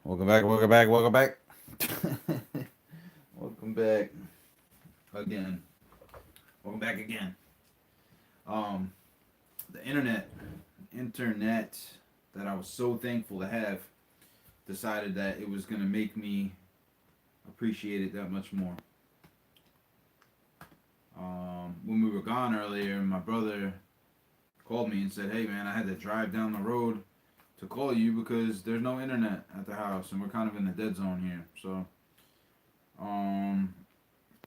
Welcome back, welcome back, welcome back. Welcome back again. Welcome back again. Um, the internet that I was so thankful to have decided that it was gonna make me appreciate it that much more. When we were gone earlier, my brother called me and said, "Hey man, I had to drive down the road to call you because there's no internet at the house and we're kind of in the dead zone here." So, um,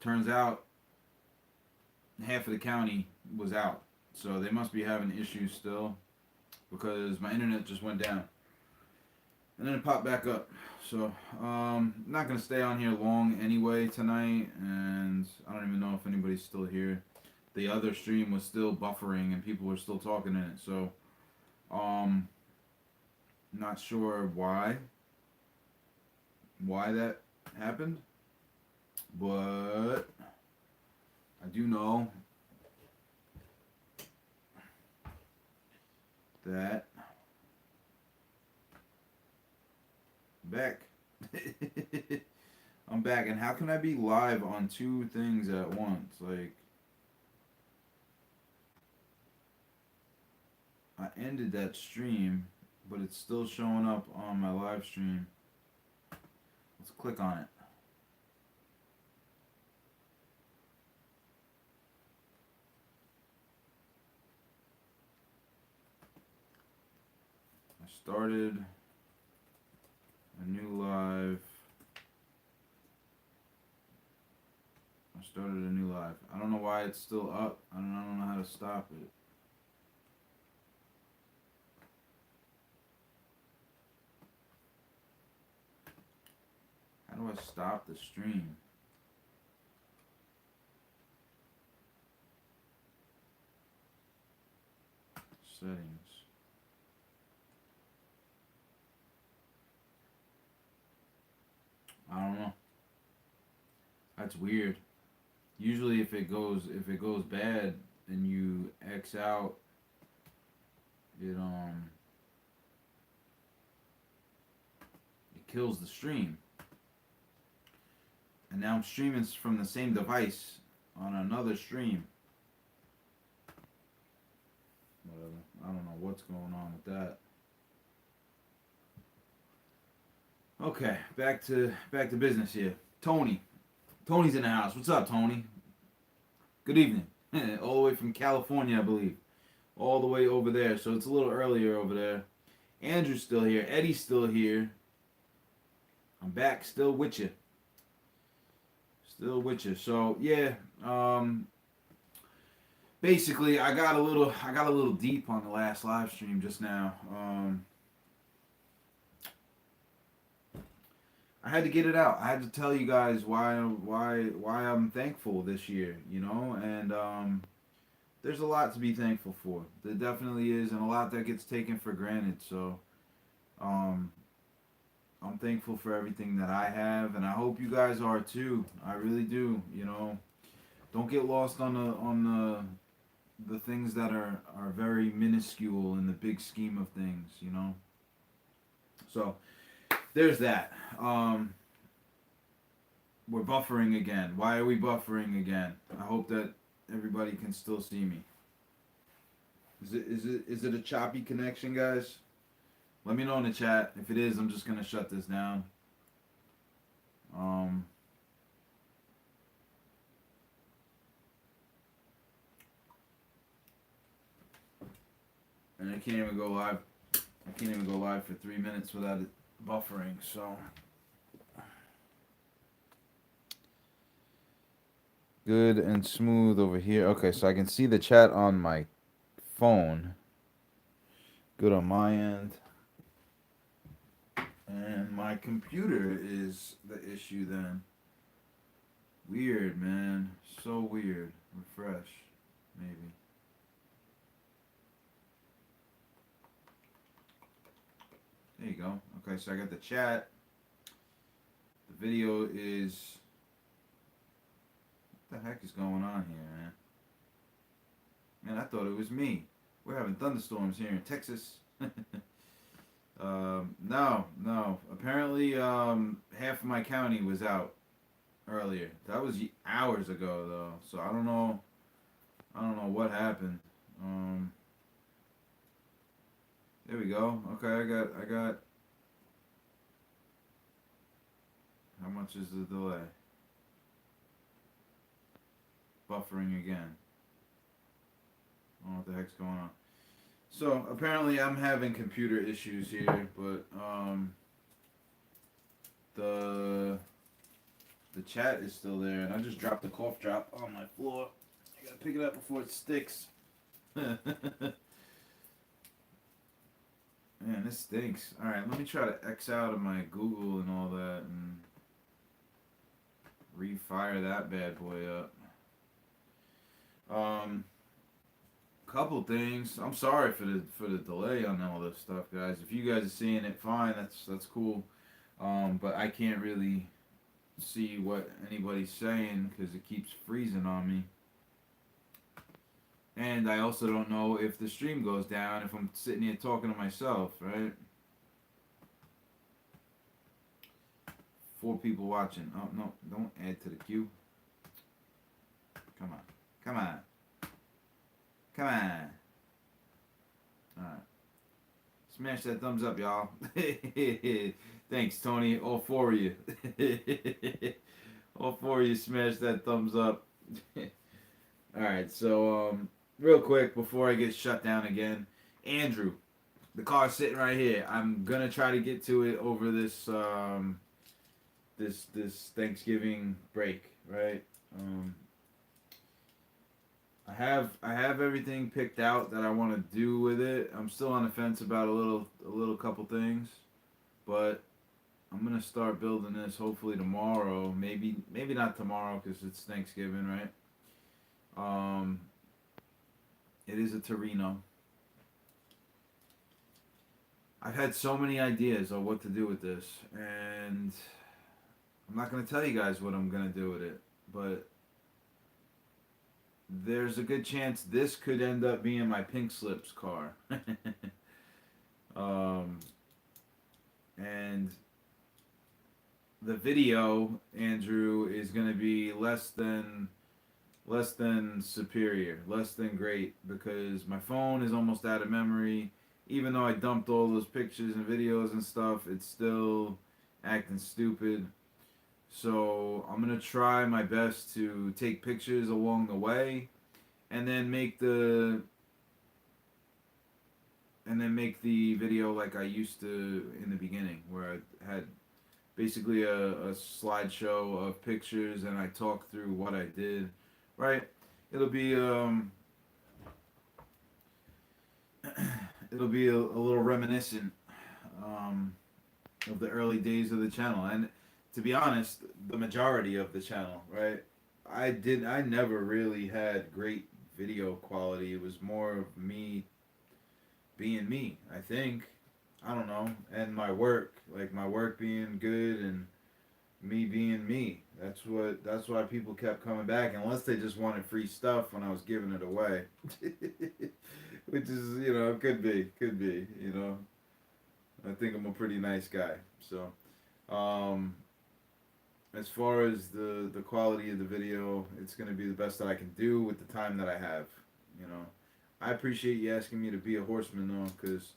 turns out half of the county was out. So they must be having issues still because my internet just went down. And then it popped back up. So, not going to stay on here long anyway tonight. And I don't even know if anybody's still here. The other stream was still buffering and people were still talking in it. So, not sure why that happened. But I do know that back. I'm back, and how can I be live on two things at once? Like, I ended that stream, but it's still showing up on my live stream. Let's click on it. I started a new live. I don't know why it's still up. I don't know how to stop it. How do I stop the stream? Settings. I don't know. That's weird. Usually if it goes bad and you X out, it kills the stream. And now I'm streaming from the same device on another stream. Whatever. I don't know what's going on with that. Okay, back to business here. Tony's in the house. What's up, Tony? Good evening. All the way from California, I believe. All the way over there. So it's a little earlier over there. Andrew's still here. Eddie's still here. I'm back, still with you. So yeah, basically I got a little deep on the last live stream just now. I had to get it out. I had to tell you guys why I'm thankful this year, and there's a lot to be thankful for. There definitely is, and a lot that gets taken for granted. So, I'm thankful for everything that I have, and I hope you guys are too. I really do. Don't get lost on the things that are very minuscule in the big scheme of things. So there's that. We're buffering again. Why are we buffering again? I hope that everybody can still see me. Is it a choppy connection, guys? Let me know in the chat. If it is, I'm just gonna shut this down. And I can't even go live. I can't even go live for 3 minutes without it buffering. So good and smooth over here. Okay, so I can see the chat on my phone. Good on my end. And my computer is the issue then. Weird, man. So weird. Refresh, maybe. There you go. Okay, so I got the chat. The video is... What the heck is going on here, man? Man, I thought it was me. We're having thunderstorms here in Texas. No. Apparently, half of my county was out earlier. That was hours ago, though. So I don't know. I don't know what happened. Um, there we go. Okay, I got. How much is the delay? Buffering again. I don't know what the heck's going on. So apparently I'm having computer issues here, but the the chat is still there, and I just dropped the cough drop on my floor. I gotta pick it up before it sticks. Man, this stinks. All right, let me try to X out of my Google and all that, and refire that bad boy up. Couple things. I'm sorry for the delay on all this stuff, guys. If you guys are seeing it, fine. That's cool. But I can't really see what anybody's saying because it keeps freezing on me. And I also don't know if the stream goes down if I'm sitting here talking to myself, right? 4 people watching. Oh no! Don't add to the queue. Come on! Come on! Come on! Alright. Smash that thumbs up, y'all. Thanks, Tony. All 4 of you. All 4 of you smash that thumbs up. Alright, so, real quick, before I get shut down again, Andrew, the car's sitting right here. I'm gonna try to get to it over this, this Thanksgiving break, right? I have everything picked out that I want to do with it. I'm still on the fence about a little couple things, but I'm gonna start building this hopefully tomorrow. Maybe not tomorrow because it's Thanksgiving, right? It is a Torino. I've had so many ideas on what to do with this, and I'm not gonna tell you guys what I'm gonna do with it, but there's a good chance this could end up being my pink slips car. And the video, Andrew, is going to be less than superior, less than great, because my phone is almost out of memory. Even though I dumped all those pictures and videos and stuff, it's still acting stupid. So I'm gonna try my best to take pictures along the way, and then make the video like I used to in the beginning, where I had basically a slideshow of pictures and I talked through what I did. Right? It'll be it'll be a little reminiscent of the early days of the channel, and to be honest, the majority of the channel, right? I never really had great video quality. It was more of me being me, I think. I don't know. And my work, like my work being good and me being me. That's why people kept coming back, unless they just wanted free stuff when I was giving it away. Which is, could be, I think I'm a pretty nice guy. So, as far as the quality of the video, it's going to be the best that I can do with the time that I have. I appreciate you asking me to be a horseman, though, because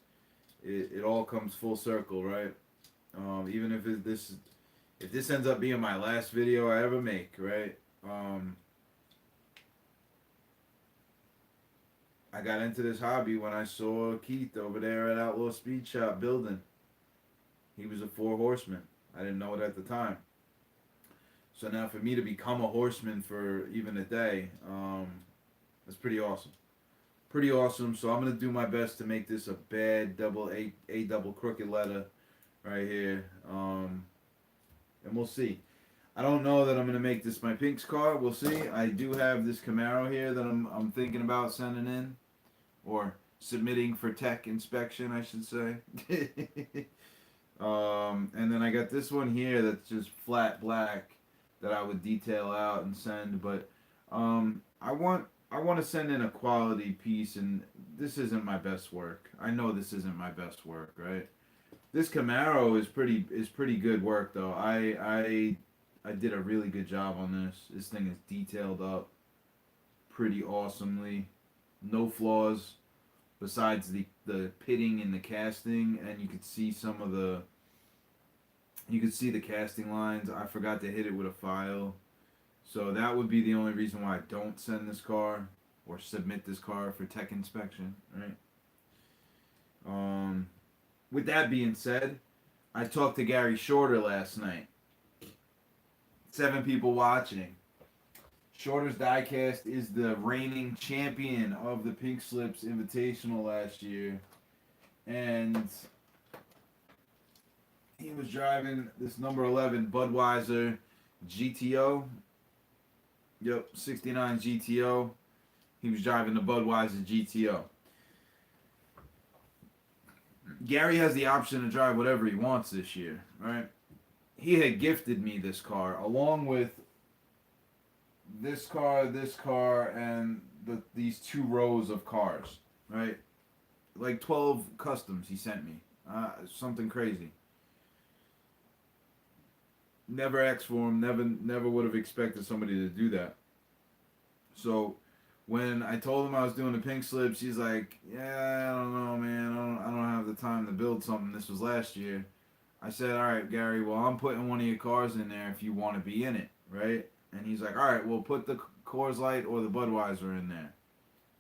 it all comes full circle, right? Even if this ends up being my last video I ever make, right? I got into this hobby when I saw Keith over there at Outlaw Speed Shop building. He was a 4 horseman. I didn't know it at the time. So now for me to become a horseman for even a day, that's pretty awesome. Pretty awesome. So I'm going to do my best to make this a bad A double crooked letter right here. And we'll see. I don't know that I'm going to make this my Pink's car. We'll see. I do have this Camaro here that I'm thinking about sending in. Or submitting for tech inspection, I should say. And then I got this one here that's just flat black that I would detail out and send. But I want to send in a quality piece, and this isn't my best work. I know this isn't my best work, right? This Camaro is pretty good work though. I did a really good job on this. This thing is detailed up pretty awesomely. No flaws besides the pitting and the casting, and you could see the casting lines. I forgot to hit it with a file. So that would be the only reason why I don't send this car or submit this car for tech inspection, right? Um, with that being said, I talked to Gary Shorter last night. 7 people watching. Shorter's Diecast is the reigning champion of the Pink Slips Invitational last year. And he was driving this number 11 Budweiser GTO. Yep, 69 GTO. He was driving the Budweiser GTO. Gary has the option to drive whatever he wants this year, right? He had gifted me this car along with this car, and these 2 rows of cars, right? Like 12 customs he sent me. Something crazy. Never asked for him. Never would have expected somebody to do that. So when I told him I was doing the pink slips, he's like, "Yeah, I don't know, man. I don't have the time to build something." This was last year. I said, "All right, Gary. Well, I'm putting one of your cars in there if you want to be in it, right?" And he's like, "All right, well, put the Coors Light or the Budweiser in there."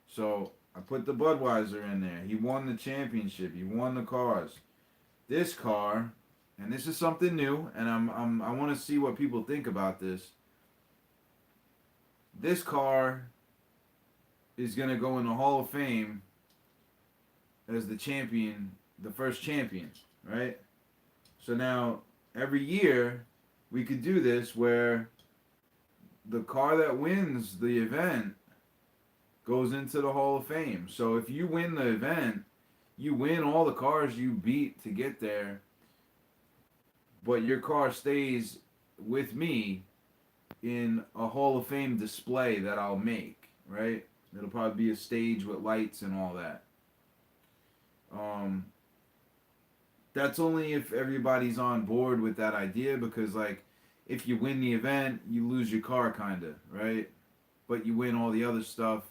So I put the Budweiser in there. He won the championship. He won the cars. This car, and this is something new, and I want to see what people think about this. This car is gonna go in the Hall of Fame as the champion, the first champion, right? So now every year we could do this where the car that wins the event goes into the Hall of Fame. So if you win the event, you win all the cars you beat to get there, but your car stays with me in a Hall of Fame display that I'll make, right? It'll probably be a stage with lights and all that. Um, that's only if everybody's on board with that idea, because like if you win the event, you lose your car kinda, right? But you win all the other stuff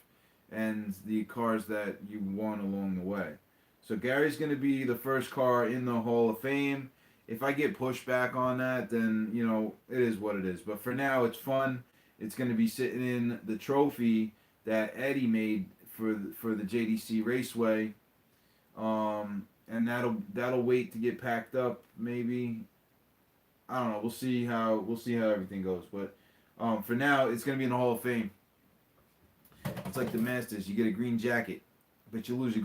and the cars that you won along the way. So Gary's gonna be the first car in the Hall of Fame. If I get pushback on that, then you know it is what it is. But for now, it's fun. It's gonna be sitting in the trophy that Eddie made for the JDC Raceway, and that'll wait to get packed up. Maybe I don't know. We'll see how everything goes. But for now, it's gonna be in the Hall of Fame. It's like the Masters. You get a green jacket, but you lose your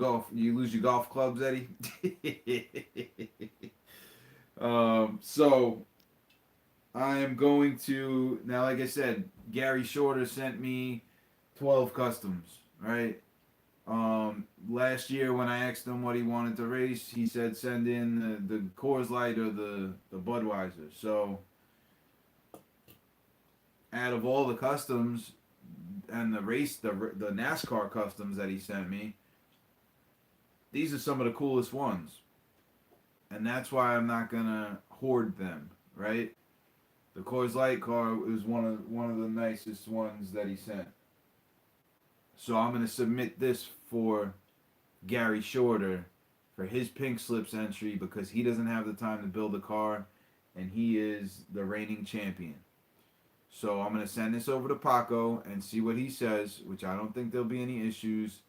golf clubs, Eddie. So I am going to now. Like I said, Gary Shorter sent me 12 customs. Right. Last year when I asked him what he wanted to race, he said send in the Coors Light or the Budweiser. So out of all the customs and the NASCAR customs that he sent me, these are some of the coolest ones. And that's why I'm not gonna hoard them, right? The Coors Light car is one of the nicest ones that he sent. So I'm gonna submit this for Gary Shorter for his pink slips entry because he doesn't have the time to build a car, and he is the reigning champion. So I'm gonna send this over to Paco and see what he says, which I don't think there'll be any issues.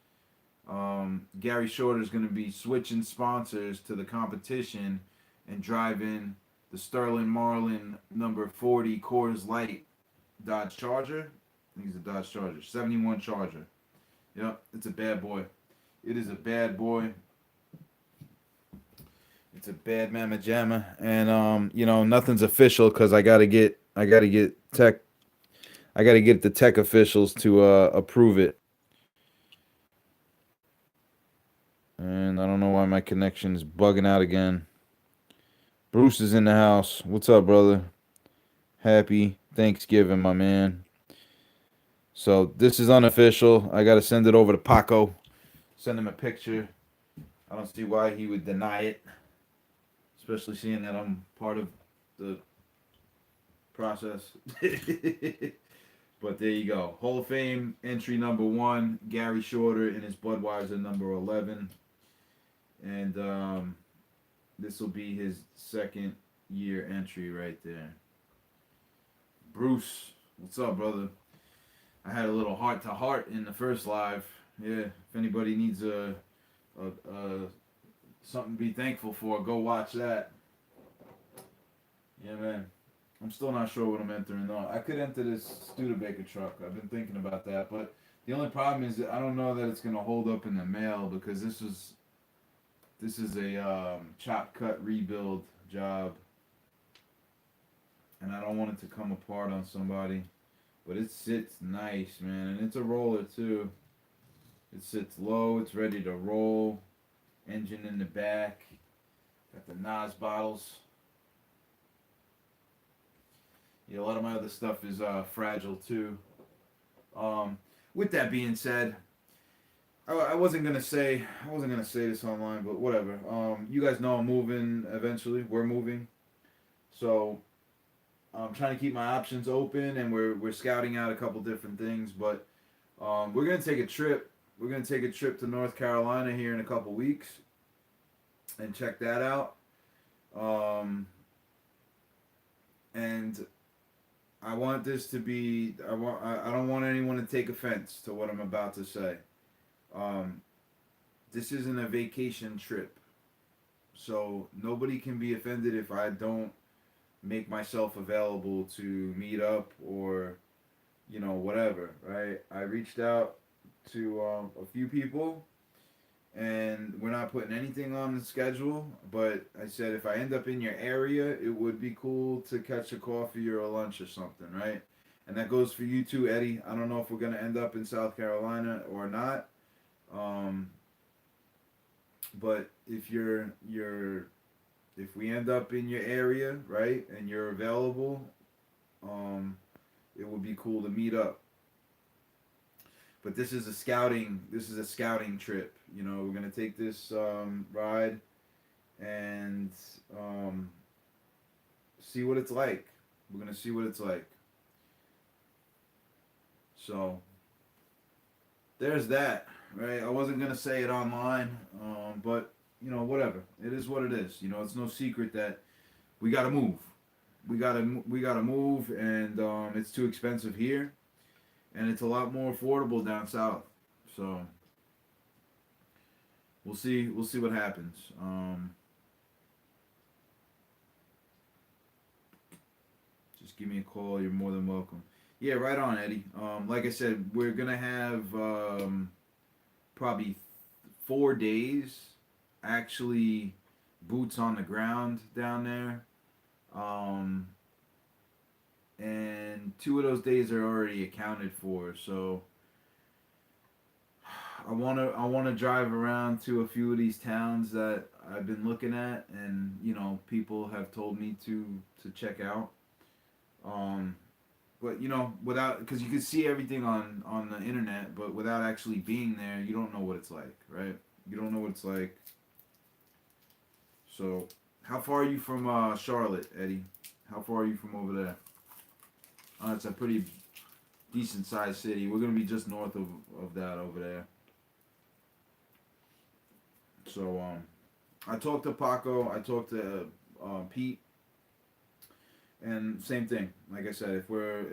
Gary Shorter is going to be switching sponsors to the competition and driving the Sterling Marlin number 40 Coors Light Dodge Charger. I think it's a Dodge Charger, 71 Charger. Yep, it's a bad boy. It is a bad boy. It's a bad mamma jamma, and you know nothing's official because I gotta get tech. I gotta get the tech officials to approve it. And I don't know why my connection is bugging out again. Bruce is in the house. What's up, brother? Happy Thanksgiving, my man. So this is unofficial. I gotta send it over to Paco. Send him a picture. I don't see why he would deny it. especially seeing that I'm part of the process. But there you go. Hall of Fame entry number 1, Gary Shorter in his Budweiser number 11. And this will be his second year entry right there. Bruce, what's up, brother? I had a little heart to heart in the first live. Yeah, if anybody needs a something to be thankful for, go watch that. Yeah, man. I'm still not sure what I'm entering though. I could enter this Studebaker truck. I've been thinking about that, but the only problem is that I don't know that it's gonna hold up in the mail because this is a chop cut rebuild job, and I don't want it to come apart on somebody. But it sits nice, man, and it's a roller too. It sits low. It's ready to roll. Engine in the back. Got the Nas bottles. Yeah, a lot of my other stuff is fragile too. With that being said, I wasn't gonna say this online, but whatever. You guys know I'm moving eventually. We're moving, so I'm trying to keep my options open, and we're scouting out a couple different things. But we're gonna take a trip. We're gonna take a trip to North Carolina here in a couple weeks, and check that out. And I want this to be. I don't want anyone to take offense to what I'm about to say. This isn't a vacation trip, so nobody can be offended if I don't make myself available to meet up or, whatever. Right? I reached out to a few people, and we're not putting anything on the schedule. But I said if I end up in your area, it would be cool to catch a coffee or a lunch or something, right? And that goes for you too, Eddie. I don't know if we're gonna end up in South Carolina or not. But if if we end up in your area, right, and you're available, it would be cool to meet up. But this is a scouting trip. We're gonna take this ride and see what it's like. We're gonna see what it's like. So there's that, right? I wasn't gonna say it online, but whatever. It is what it is. It's no secret that we gotta move. We gotta move, and it's too expensive here, and it's a lot more affordable down south. So we'll see. We'll see what happens. Just give me a call. You're more than welcome. Yeah, right on, Eddie. Like I said, we're gonna have probably 4 days actually boots on the ground down there. And 2 of those days are already accounted for. So I wanna drive around to a few of these towns that I've been looking at, and people have told me to check out. But without, because you can see everything on the internet, but without actually being there, you don't know what it's like, right? You don't know what it's like. So, how far are you from Charlotte, Eddie? How far are you from over there? It's a pretty decent sized city. We're gonna be just north of that over there. So, I talked to Paco. I talked to Pete. And same thing. Like I said, if we're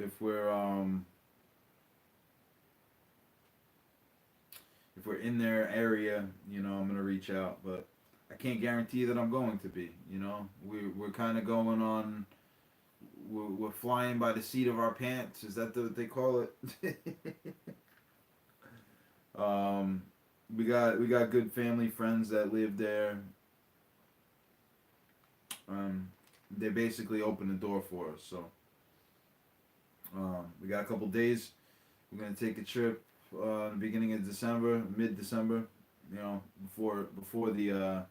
in their area, I'm gonna reach out. But I can't guarantee that I'm going to be. We're kind of going on. We're flying by the seat of our pants. Is that what they call it? We got good family friends that live there. They basically opened the door for us. So we got a couple days. We're gonna take a trip in the beginning of December, mid-December. Before the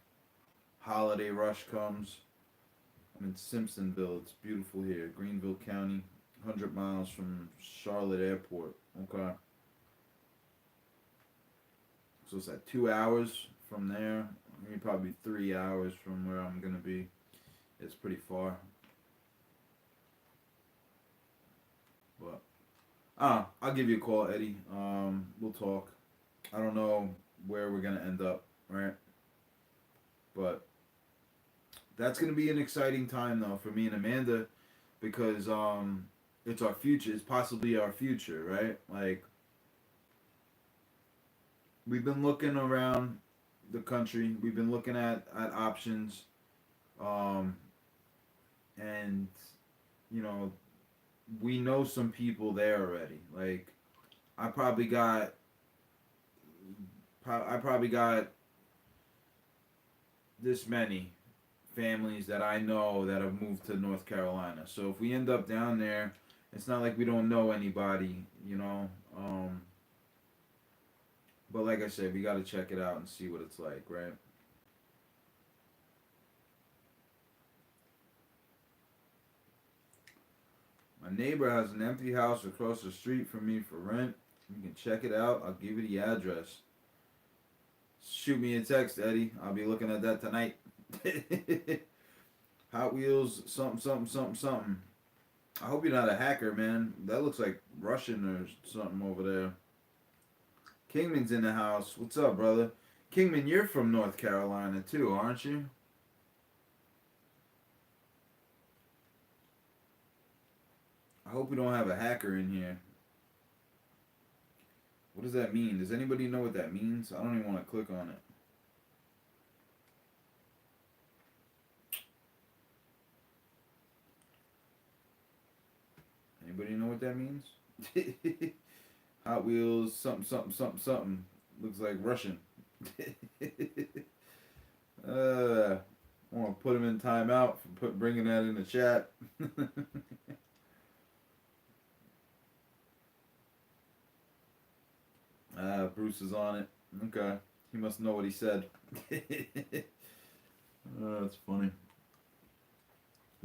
holiday rush comes. I'm in Simpsonville. It's beautiful here, Greenville County, 100 miles from Charlotte Airport. Okay. So it's at 2 hours from there. Maybe probably 3 hours from where I'm gonna be. It's pretty far. But I'll give you a call, Eddie. We'll talk. I don't know where we're gonna end up, right? But that's gonna be an exciting time though for me and Amanda because it's our future. It's possibly our future, right? Like we've been looking around the country. We've been looking at options, um, and you know we know some people there already. Like I probably got I probably got this many families that I know that have moved to North Carolina. So if we end up down there, it's not like we don't know anybody, you know. But like I said, we got to check it out and see what it's like, right? My neighbor has an empty house across the street from me for rent. You can check it out. I'll give you the address. Shoot me a text, Eddie. I'll be looking at that tonight. Hot Wheels, something, something, something, something. I hope you're not a hacker, man. That looks like Russian or something over there. Kingman's in the house. What's up, brother? Kingman, you're from North Carolina too, aren't you? I hope we don't have a hacker in here. What does that mean? Does anybody know what that means? I don't even want to click on it. Anybody know what that means? Hot Wheels, something, something, something, something. Looks like Russian. I want to put him in timeout for bringing that in the chat. Bruce is on it. Okay. He must know what he said. That's funny.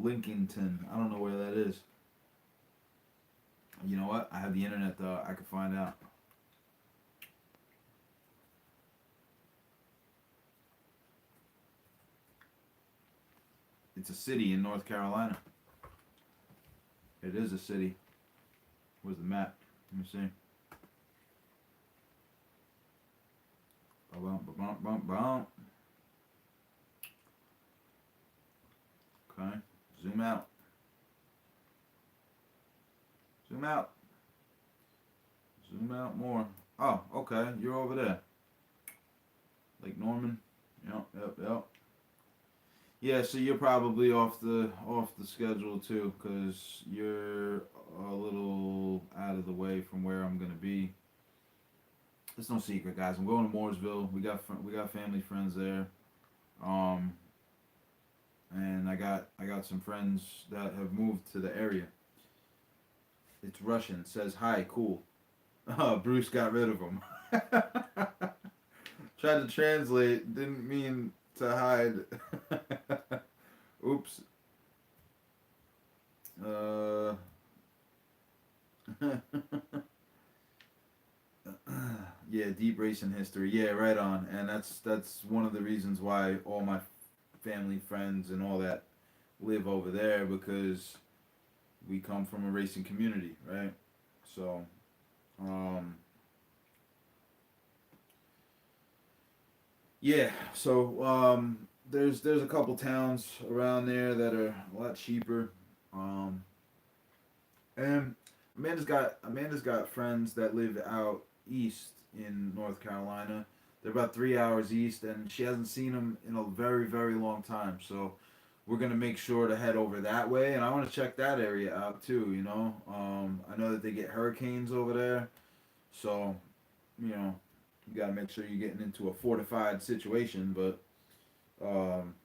Lincolnton. I don't know where that is. You know what? I have the internet though. I could find out. It's a city in North Carolina. It is a city. Where's the map? Let me see. Ba-bum. Okay. Zoom out. Zoom out. Zoom out more. Oh, okay. You're over there. Lake Norman. Yep. Yeah, so you're probably off the schedule too, cause you're a little out of the way from where I'm gonna be. It's no secret, guys. I'm going to Mooresville. We got family friends there, um, and I got some friends that have moved to the area. It's Russian. It says hi, cool. Bruce got rid of him. Tried to translate, didn't mean to hide. Oops. Yeah, deep racing history. Yeah, right on. And that's one of the reasons why all my family, friends, and all that live over there because we come from a racing community, right? So, um, yeah. So there's a couple towns around there that are a lot cheaper. Um, and Amanda's got friends that live out east in North Carolina. They're about 3 hours east, and she hasn't seen them in a very, very long time. So we're gonna make sure to head over that way, and I want to check that area out too. I know that they get hurricanes over there, so you know you gotta make sure you're getting into a fortified situation. But um,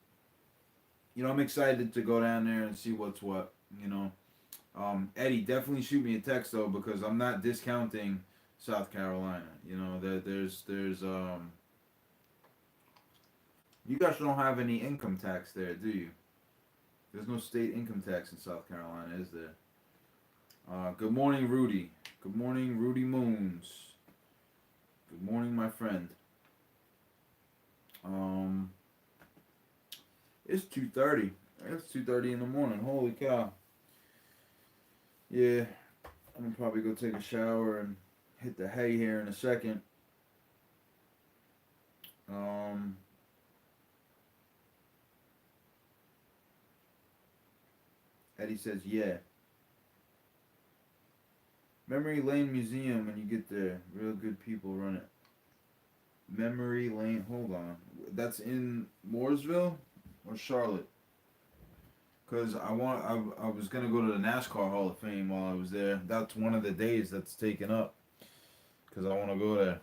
I'm excited to go down there and see what's what. Eddie, definitely shoot me a text though because I'm not discounting South Carolina. There's you guys don't have any income tax there, do you? There's no state income tax in South Carolina, is there? Good morning, Rudy. Good morning, Rudy Moons. Good morning, my friend. It's 2:30. It's 2:30 in the morning. Holy cow. Yeah, I'm gonna probably go take a shower and hit the hay here in a second. Um, Eddie says, yeah. Memory Lane Museum when you get there. Real good people run it. Memory Lane. Hold on. That's in Mooresville or Charlotte? Because I was gonna go to the NASCAR Hall of Fame while I was there. That's one of the days that's taken up. Because I want to go there.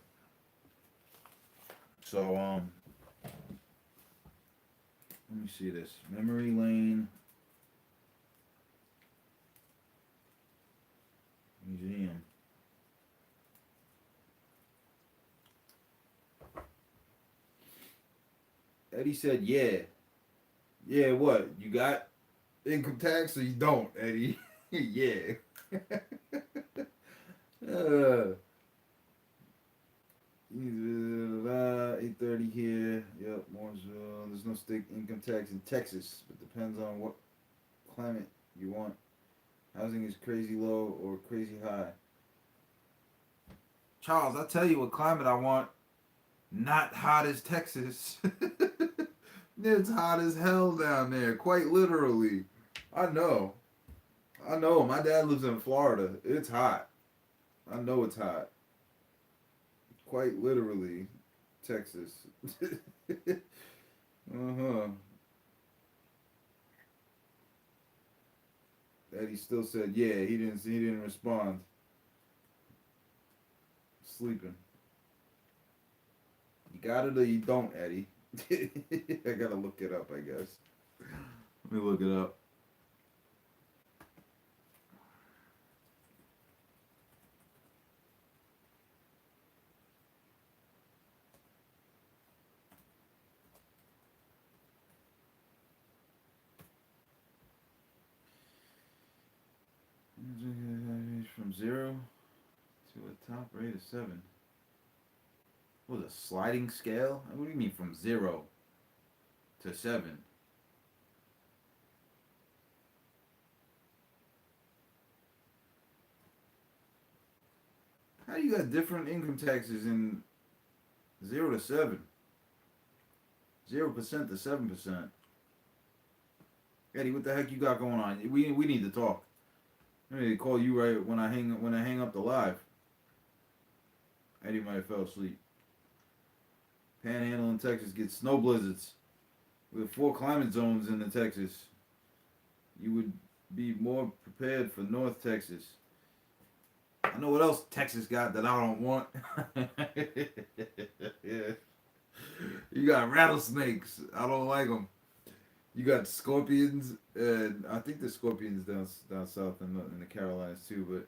So let me see this. Memory Lane Museum. Eddie said, yeah. Yeah, what? You got income tax or you don't, Eddie? Yeah. uh, 8:30 here. Yep, Mooresville. There's no state income tax in Texas, but depends on what climate you want. Housing is crazy low or crazy high. Charles, I tell you what climate I want. Not hot as Texas. It's hot as hell down there, quite literally. I know. I know. My dad lives in Florida. It's hot. I know it's hot. Quite literally, Texas. Uh-huh. Eddie still said, yeah, he didn't respond. Sleeping. You got it or you don't, Eddie. I gotta look it up, I guess. Let me look it up. From 0 to a top rate of 7. What, a sliding scale? What do you mean from 0 to 7? How do you got different income taxes in 0 to 7? 0% to 7%. Eddie, what the heck you got going on? We need to talk. I need to call you right when I hang up the live. Eddie might have fell asleep. Panhandle in Texas gets snow blizzards. With 4 climate zones in the Texas, you would be more prepared for North Texas. I know what else Texas got that I don't want. Yeah. You got rattlesnakes. I don't like them. You got scorpions, and I think there's scorpions down south in the Carolinas too. But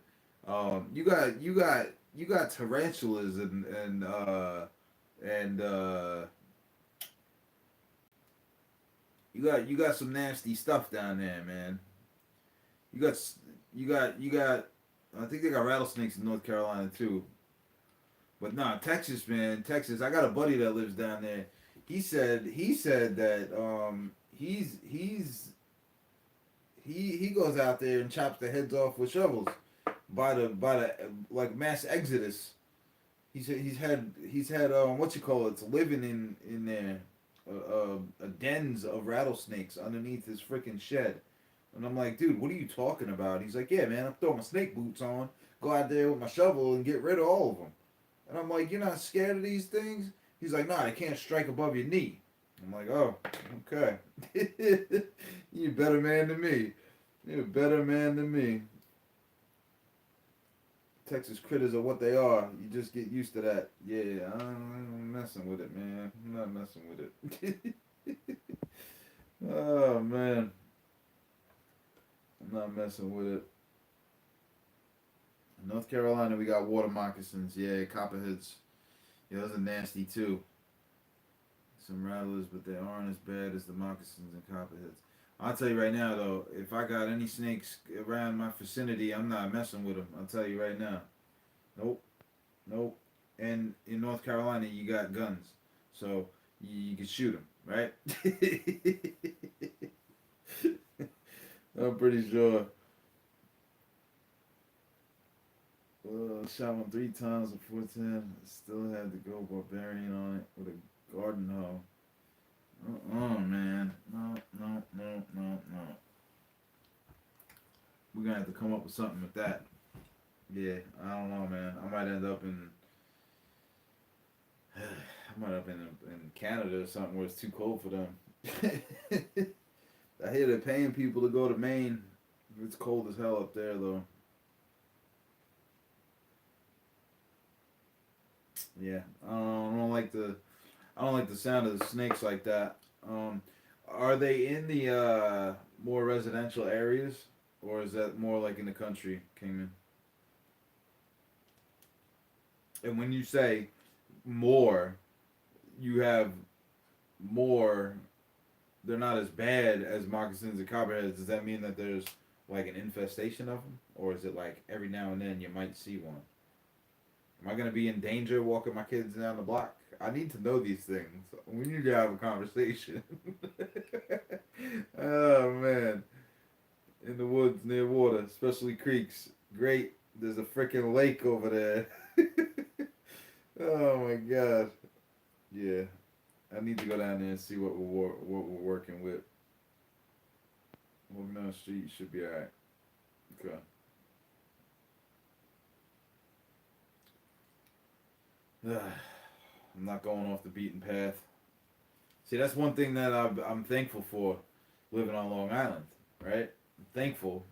you got tarantulas and you got some nasty stuff down there, man. You got you got. I think they got rattlesnakes in North Carolina too. But nah, Texas, man, Texas. I got a buddy that lives down there. He said that he goes out there and chops the heads off with shovels by the like mass exodus. He's had what you call it, it's living in there, dens of rattlesnakes underneath his freaking shed. And I'm like, dude, what are you talking about? He's like, yeah, man, I'm throwing my snake boots on, go out there with my shovel and get rid of all of them. And I'm like, you're not scared of these things? He's like, nah, they can't strike above your knee. I'm like, oh, okay. You're a better man than me. You're a better man than me. Texas critters are what they are. You just get used to that. Yeah, I'm messing with it, man. I'm not messing with it. Oh, man. I'm not messing with it. In North Carolina, we got water moccasins. Yeah, copperheads. Yeah, those are nasty too. Some rattlers, but they aren't as bad as the moccasins and copperheads. I'll tell you right now, though, if I got any snakes around my vicinity, I'm not messing with them. I'll tell you right now. Nope. Nope. And in North Carolina, you got guns. So you can shoot them, right? I'm pretty sure. Shot one 3 times at 410. Still had to go barbarian on it with a garden hoe. Man. No, no, no, no, no. We're gonna have to come up with something with that. Yeah, I don't know, man. I might end up in. I might end up in Canada or something where it's too cold for them. I hear they're paying people to go to Maine. It's cold as hell up there, though. Yeah, I don't like the. I don't like the sound of the snakes like that. Um, are they in the more residential areas, or is that more like in the country, Kingman? And when you say more, you have more. They're not as bad as moccasins and copperheads. Does that mean that there's like an infestation of them, or is it like every now and then you might see one? Am I gonna be in danger walking my kids down the block? I need to know these things. We need to have a conversation. Oh man, in the woods near water, especially creeks. Great. There's a freaking lake over there. Oh my god. Yeah, I need to go down there and see what we're working with. Walking down the street should be alright. Okay. I'm not going off the beaten path. See, that's one thing that I'm thankful for living on Long Island, right? I'm thankful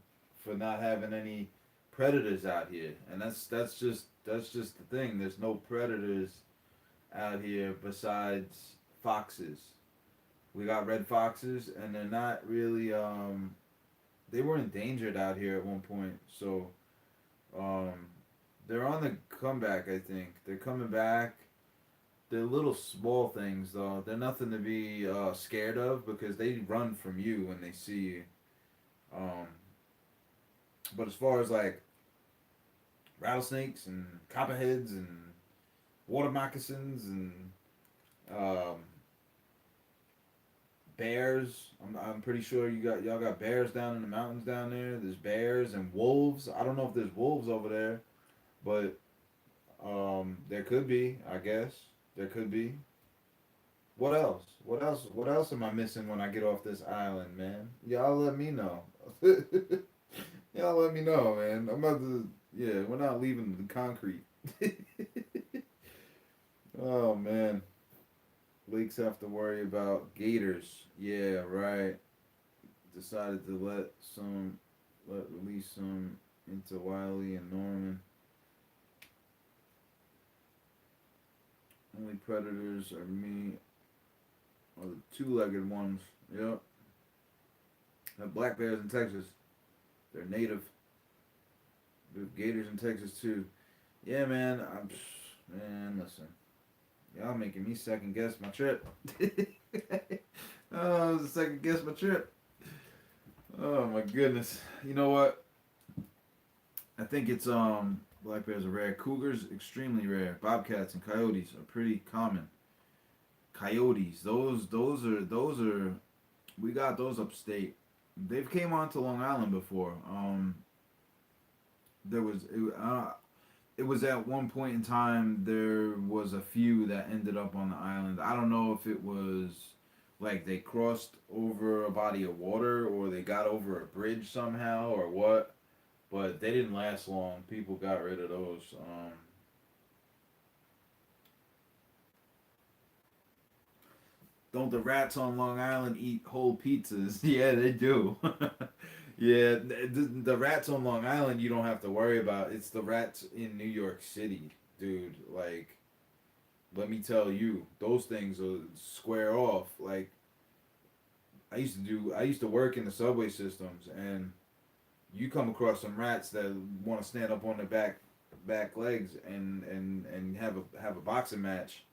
for not having any predators out here, and that's just the thing. There's no predators out here besides foxes. We got red foxes, and they're not really they were endangered out here at one point, so um, they're on the comeback. I think they're coming back. They're little small things though. They're nothing to be scared of because they run from you when they see you. Um, but as far as like rattlesnakes and copperheads and water moccasins and um, bears, I'm pretty sure y'all got bears down in the mountains down there. There's bears and wolves. I don't know if there's wolves over there, but there could be. I guess there could be. What else? What else? What else am I missing when I get off this island, man? Y'all let me know. Y'all let me know, man. I'm about to. Yeah, we're not leaving the concrete. Oh man, leaks have to worry about gators. Yeah, right. Decided to let release some into Wiley and Norman. Only predators are me, or the two-legged ones. Yep. The black bears in Texas. They're native. There's gators in Texas too. Yeah, man. Man, listen. Y'all making me second guess my trip. Oh, I was second guess my trip. Oh my goodness. You know what? I think it's black bears are rare. Cougars extremely rare. Bobcats and coyotes are pretty common. Coyotes, those are we got those upstate. They've came onto Long Island before. There was it was at one point in time there was a few that ended up on the island. I don't know if it was like they crossed over a body of water or they got over a bridge somehow or what, but they didn't last long. People got rid of those. Don't the rats on Long Island eat whole pizzas? Yeah, they do. Yeah, the rats on Long Island you don't have to worry about. It's the rats in New York City, dude. Like, let me tell you, those things will square off. Like, I used to work in the subway systems, and you come across some rats that want to stand up on their back legs and have a boxing match.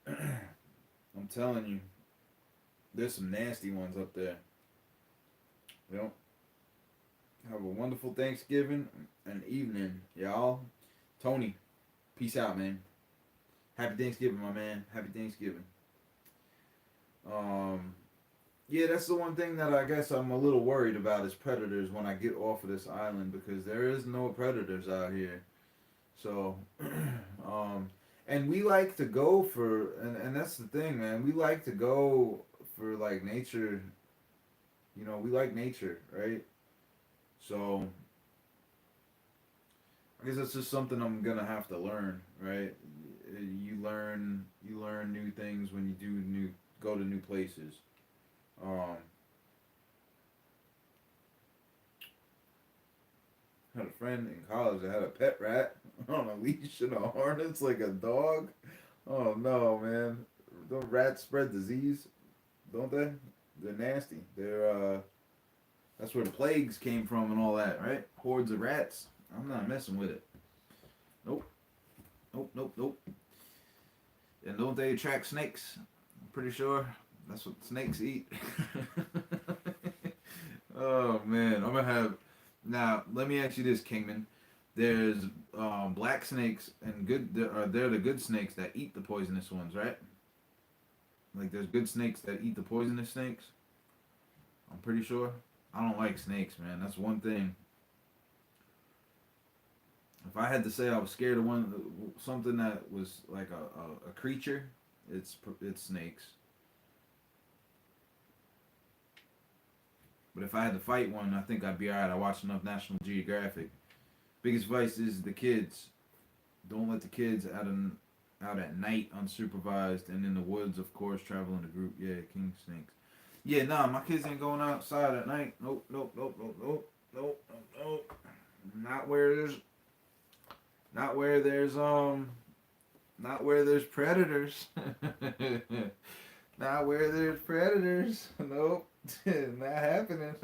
I'm telling you, there's some nasty ones up there. Yep. Have a wonderful Thanksgiving and evening, y'all. Tony, peace out, man. Happy Thanksgiving, my man. Happy Thanksgiving. Um, Yeah, that's the one thing that I guess I'm a little worried about is predators when I get off of this island because there is no predators out here. So, um, and we like to go for, and that's the thing, man. We like to go for like nature. You know, we like nature, right? So, I guess that's just something I'm gonna have to learn, right? You learn new things when you do new go to new places. Um, had a friend in college that had a pet rat on a leash and a harness like a dog. Oh no, man! Don't rats spread disease? Don't they? They're nasty. That's where the plagues came from and all that, right? Hordes of rats. I'm not messing with it. Nope, nope, nope, nope. And don't they attract snakes? I'm pretty sure that's what snakes eat. Oh man, I'm gonna have now. Let me ask you this, Kingman. There's black snakes and they're the good snakes that eat the poisonous ones, right? Like there's good snakes that eat the poisonous snakes. I'm pretty sure. I don't like snakes, man. That's one thing. If I had to say I was scared of something that was like a creature, it's snakes. But if I had to fight one, I think I'd be alright. I watch enough National Geographic. Biggest advice is the kids. Don't let the kids out at night unsupervised and in the woods, of course, travel in a group. Yeah, king snakes. Yeah, nah, my kids ain't going outside at night. Nope, nope, nope, nope, nope, nope, nope, nope. Not where there's, not where there's not where there's predators. Not where there's predators. Nope, not happening.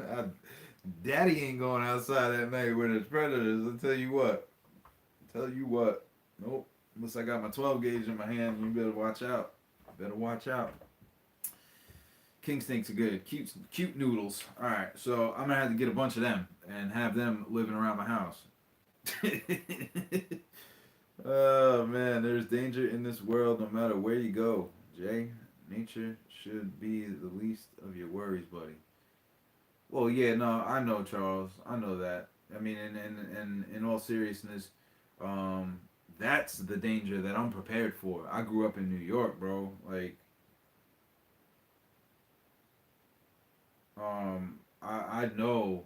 Daddy ain't going outside at night where there's predators. I'll tell you what. Tell you what. Nope. Unless I got my 12 gauge in my hand, you better watch out. Better watch out. King snakes are good. Cute, cute noodles. All right, so I'm gonna have to get a bunch of them and have them living around my house. Oh man, there's danger in this world no matter where you go. Jay, nature should be the least of your worries, buddy. Well, yeah, no, I know, Charles. I know that. I mean, in all seriousness, um, that's the danger that I'm prepared for. I grew up in New York, bro. Like, I know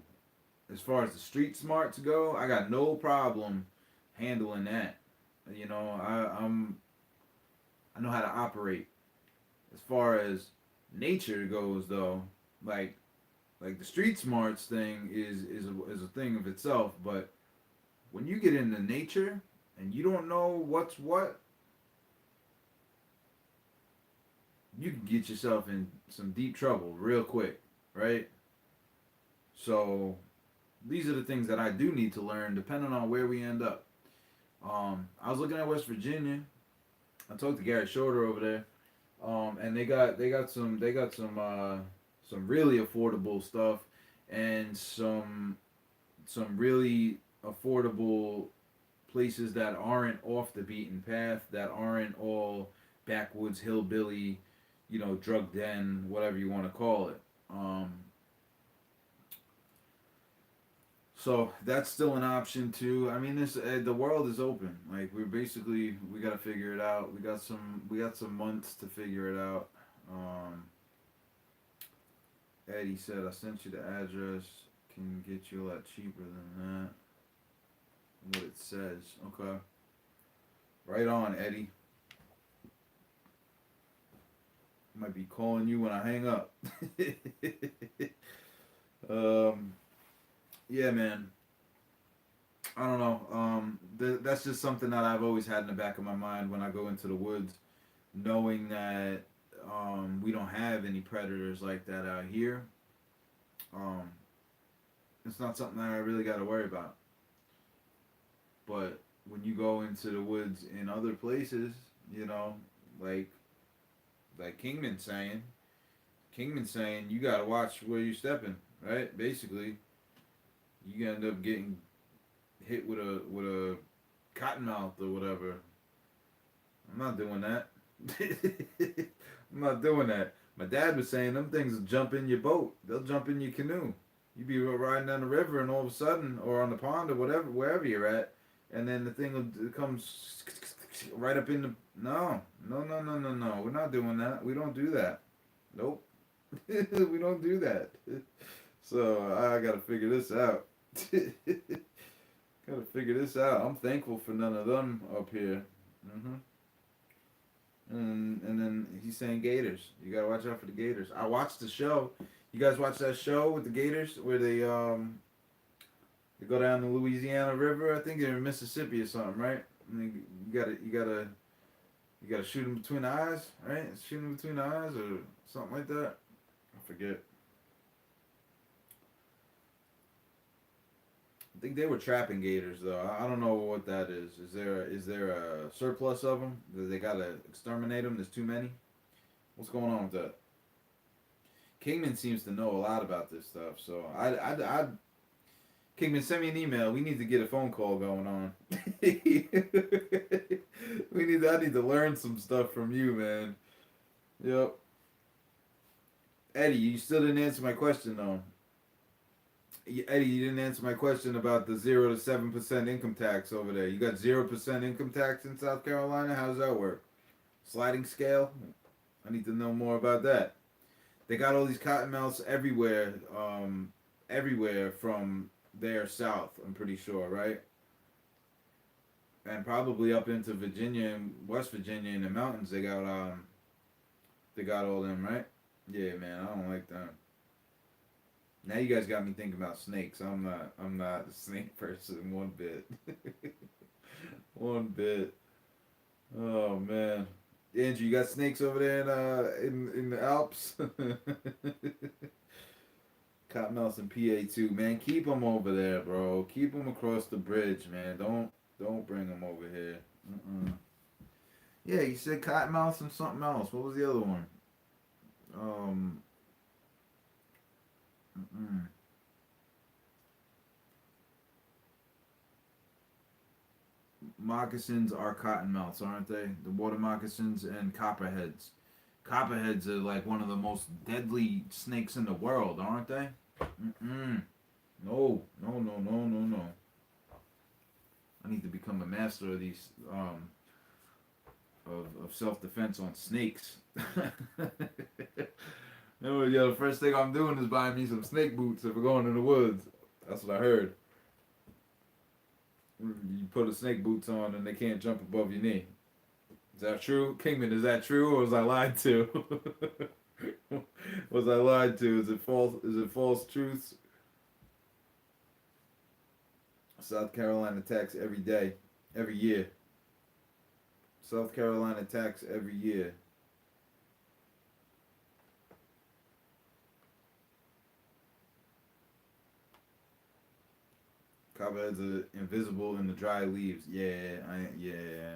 as far as the street smarts go, I got no problem handling that. You know, I know how to operate. As far as nature goes, though, like like the street smarts thing is a thing of itself. But when you get into nature and you don't know what's what, you can get yourself in some deep trouble real quick, right? So these are the things that I do need to learn, depending on where we end up. I was looking at West Virginia. I talked to Gary Shorter over there, and they got some really affordable stuff, and some really affordable places that aren't off the beaten path, that aren't all backwoods hillbilly, drug den, whatever you want to call it. So that's still an option too. I mean, this the world is open. Like we got to figure it out. We got some months to figure it out. Um, Eddie said I sent you the address. Can get you a lot cheaper than that. What it says. Okay. Right on, Eddie. Might be calling you when I hang up. um, yeah, man. I don't know. That's just something that I've always had in the back of my mind when I go into the woods, knowing that we don't have any predators like that out here. Um, it's not something that I really got to worry about. But when you go into the woods in other places, you know, like Kingman saying you got to watch where you're stepping, right? Basically, you end up getting hit with a cottonmouth or whatever. I'm not doing that. I'm not doing that. My dad was saying them things will jump in your boat. They'll jump in your canoe. You be riding down the river and all of a sudden, or on the pond or whatever, wherever you're at, and then the thing will come right up in the. No, no, no, no, no, no. We're not doing that. We don't do that. Nope. We don't do that. So I gotta figure this out. Gotta figure this out. I'm thankful for none of them up here. Hmm. And then he's saying gators. You gotta watch out for the gators. I watched the show. You guys watch that show with the gators where they go down the Louisiana River. I think they're in Mississippi or something, right? And you gotta shoot them between the eyes, right? Shoot them between the eyes or something like that. I forget. I think they were trapping gators though. I don't know what that is. Is there a surplus of them? Do they gotta exterminate them? There's too many. What's going on with that? Kingman seems to know a lot about this stuff. So I Kingman, send me an email. We need to get a phone call going on. I need to learn some stuff from you, man. Yep. Eddie, you still didn't answer my question though. Eddie, you didn't answer my question about the 0 to 7% income tax over there. You got 0% income tax in South Carolina. How does that work? Sliding scale? I need to know more about that. They got all these cottonmouths everywhere from there south. I'm pretty sure, right? And probably up into Virginia and West Virginia in the mountains. They got all them, right? Yeah, man, I don't like them. Now you guys got me thinking about snakes. I'm not a snake person one bit. One bit. Oh man. Andrew, you got snakes over there in the Alps? Cottonmouths in PA too, man. Keep them over there, bro. Keep them across the bridge, man. Don't bring them over here. Mm-mm. Yeah, you said cottonmouths and something else. What was the other one? Um. Mm-mm. Moccasins are cottonmouths, aren't they? The water moccasins and copperheads. Copperheads are like one of the most deadly snakes in the world, aren't they? Mm-mm. No, no, no, no, no, no. I need to become a master of these of self defense on snakes. Yeah, the first thing I'm doing is buying me some snake boots if we're going in the woods. That's what I heard. You put a snake boots on and they can't jump above your knee. Is that true? Kingman, is that true or was I lied to? Was I lied to? Is it false? Is it false truths? South Carolina tax every day, every year. South Carolina tax every year. Copperheads are invisible in the dry leaves. Yeah,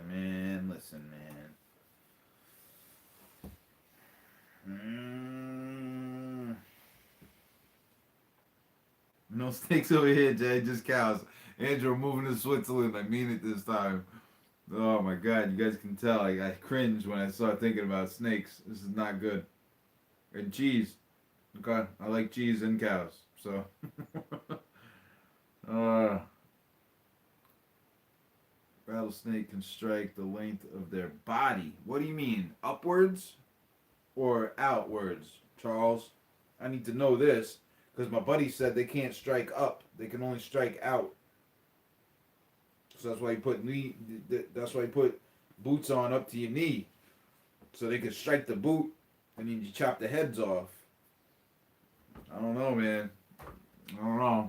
man. Listen, man. No snakes over here, Jay. Just cows. Andrew, moving to Switzerland. I mean it this time. Oh my God, you guys can tell. I cringe when I start thinking about snakes. This is not good. And cheese. Okay, I like cheese and cows. So, uh, rattlesnake can strike the length of their body. What do you mean? Upwards or outwards, Charles? I need to know this because my buddy said they can't strike up. They can only strike out. So that's why you put knee. That's why you put boots on up to your knee, so they can strike the boot, and then you chop the heads off. I don't know, man. I don't know.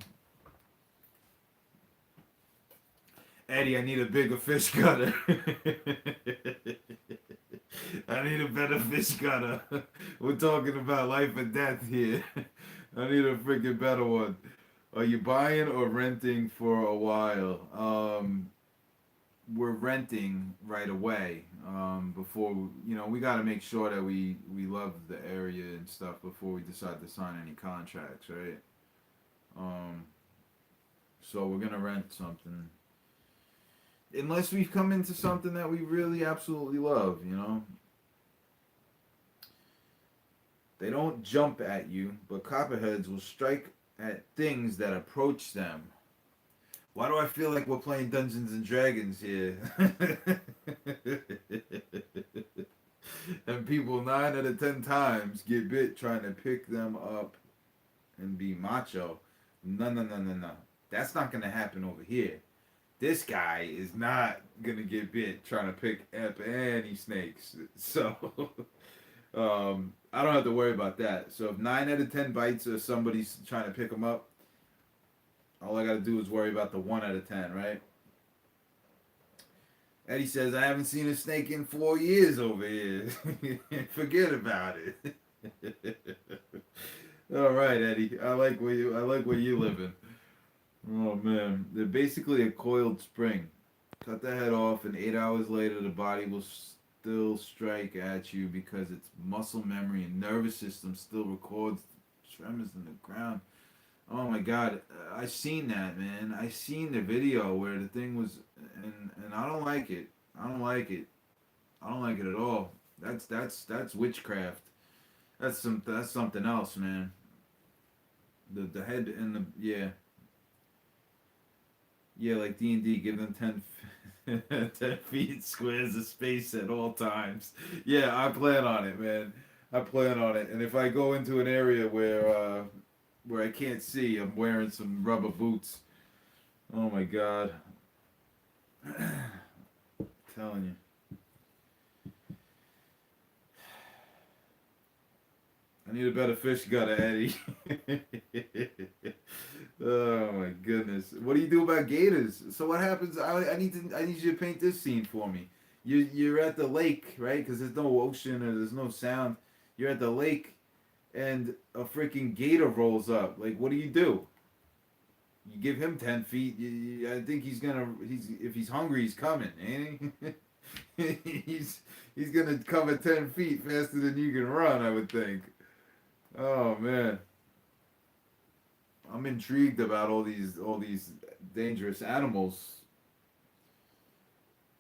Eddie, I need a bigger fish cutter. I need a better fish cutter. We're talking about life and death here. I need a freaking better one. Are you buying or renting for a while? We're renting right away. Before we got to make sure that we love the area and stuff before we decide to sign any contracts, right? Um, so we're gonna rent something, unless we've come into something that we really absolutely love, They don't jump at you, but copperheads will strike at things that approach them. Why do I feel like we're playing Dungeons and Dragons here? And people 9 out of 10 times get bit trying to pick them up and be macho. No, no, no, no, no. That's not gonna happen over here. This guy is not gonna get bit trying to pick up any snakes. So I don't have to worry about that. So if 9 out of 10 bites or somebody's trying to pick them up, all I gotta do is worry about the 1 out of 10, right? Eddie says I haven't seen a snake in 4 years over here. Forget about it. All right, Eddie. I like where you living. Oh man, they're basically a coiled spring. Cut the head off, and 8 hours later, the body will still strike at you because its muscle memory and nervous system still records tremors in the ground. Oh my God, I seen that, man. I seen the video where the thing was, and I don't like it. I don't like it. I don't like it at all. That's witchcraft. That's something else, man. The head and the yeah, like D&D, give them 10 feet squares of space at all times. Yeah, I plan on it, man. I plan on it. And if I go into an area where I can't see, I'm wearing some rubber boots. Oh my God. Telling you. I need a better fish gutter, Eddie. Oh my goodness. What do you do about gators? So what happens? I need you to paint this scene for me. You're at the lake, right? Because there's no ocean or there's no sound. You're at the lake, and a freaking gator rolls up. Like, what do? You give him 10 feet. I think he's gonna. He's if he's hungry, he's coming, ain't he? He's gonna cover 10 feet faster than you can run. I would think. Oh man, I'm intrigued about all these dangerous animals.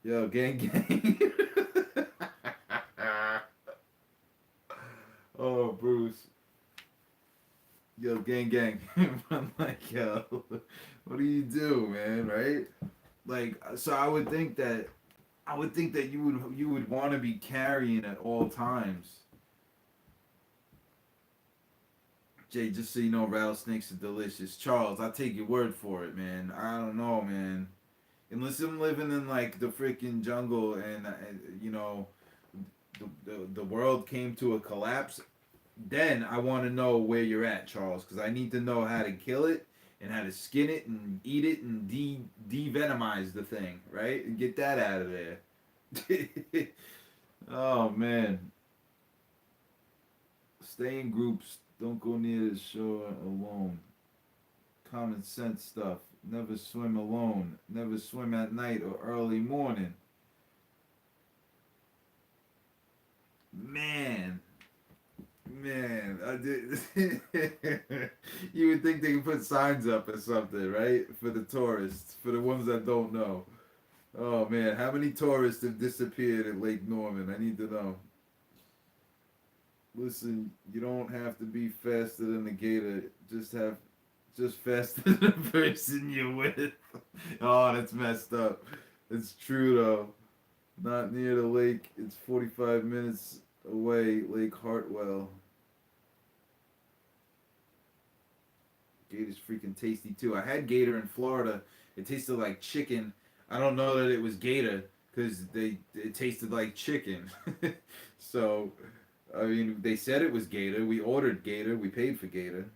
Yo, gang, gang. Oh, Bruce. Yo, gang, gang. I'm like, yo, what do you do, man? Right? Like, so I would think that you would want to be carrying at all times. Jay, just so you know, rattlesnakes are delicious. Charles, I take your word for it, man. I don't know, man. Unless I'm living in like the freaking jungle and the world came to a collapse, then I want to know where you're at, Charles, because I need to know how to kill it and how to skin it and eat it and de-venomize the thing, right? And get that out of there. Oh man, stay in groups. Don't go near the shore alone. Common sense stuff. Never swim alone. Never swim at night or early morning. Man, man, I did. You would think they could put signs up or something, right? For the tourists, for the ones that don't know. Oh man, how many tourists have disappeared at Lake Norman? I need to know. Listen, you don't have to be faster than the gator. Just faster than the person you're with. Oh, that's messed up. It's true though. Not near the lake. It's 45 minutes away. Lake Hartwell. Gator's freaking tasty too. I had gator in Florida. It tasted like chicken. I don't know that it was gator because it tasted like chicken. So, I mean, they said it was gator. We ordered gator. We paid for gator.